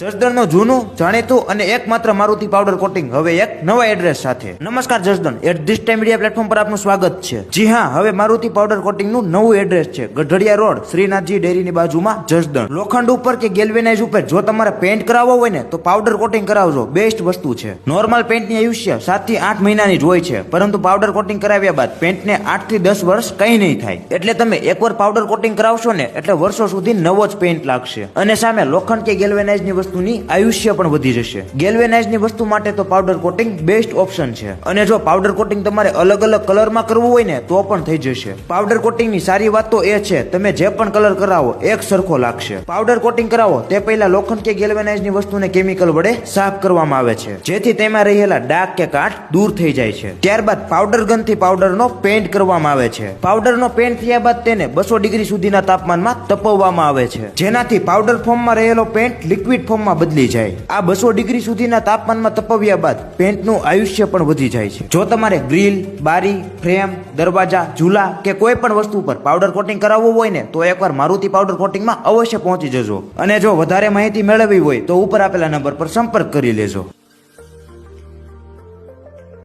જસદણનું જૂનું જાણીતું અને એકમાત્ર મારુતિ પાવડર કોટિંગ હવે એક નવા એડ્રેસ સાથે. નમસ્કાર Jasdan, at this time media platform પર આપનું સ્વાગત છે. જી હા, હવે મારુતિ પાવડર કોટિંગનું નવું એડ્રેસ છે. ગઢડિયા રોડ, શ્રીનાથજી ડેરીની બાજુમાં જસદણ. લોખંડ ઉપર કે ગેલ્વેનાઇઝ ઉપર જો તમારે પેન્ટ કરાવવો હોય ને તો પાવડર કોટિંગ કરાવજો, બેસ્ટ વસ્તુ છે. નોર્મલ પેન્ટની આયુષ્ય 7 થી 8 મહિનાની જ હોય છે, પરંતુ પાવડર કોટિંગ કરાવ્યા બાદ પેન્ટને 8 થી 10 વર્ષ કંઈ નહીં થાય. એટલે તમે એકવાર પાવડર કોટિંગ કરાવશો ને એટલે વર્ષો સુધી નવો જ પેન્ટ લાગશે. અને સામે લોખંડ કે ગેલ્વેનાઇઝની વસ્તુની આયુષ્ય પણ વધી જશે. ગેલ્વેનાઇઝની વસ્તુ માટે તો પાવડર કોટિંગ બેસ્ટ ઓપ્શન છે. અને જો પાવડર કોટિંગ તમારે અલગ અલગ કલરમાં કરવું હોય ને તો પણ થઈ જશે. પાવડર કોટિંગની સારી વાત તો એ છે, તમે જે પણ કલર કરાવો એક સરખો લાગશે. પાવડર કોટિંગ કરાવો તે પહેલા લોખંડ કે ગેલ્વેનાઇઝની વસ્તુને કેમિકલ વડે સાફ કરવામાં આવે છે, જેથી તેમાં રહેલા ડાઘ કે કાટ દૂર થઈ જાય છે. ત્યારબાદ પાવડર ગનથી પાવડરનો પેન્ટ કરવામાં આવે છે. પાવડરનો પેન્ટ થયા બાદ તેને 200 ડિગ્રી સુધીના તાપમાનમાં તપવવામાં આવે છે, જેનાથી પાવડર ફોર્મમાં રહેલો પેન્ટ લિક્વિડ ફોર્મમાં બદલી જાય. આ 200 ડિગ્રી સુધીના તાપમાનમાં તપવ્યા બાદ પેન્ટનું આયુષ્ય પણ વધી જાય છે. જો તમારે ગ્રીલ, બારી, ફ્રેમ, દરવાજા, ઝૂલા કે કોઈ પણ વસ્તુ પર પાવડર કોટિંગ કરાવવું હોય ને તો એકવાર મારુતિ પાવડર કોટિંગમાં અવશ્ય પહોંચી જજો. અને જો વધારે માહિતી મેળવવી હોય તો ઉપર આપેલા નંબર પર સંપર્ક કરી લેજો.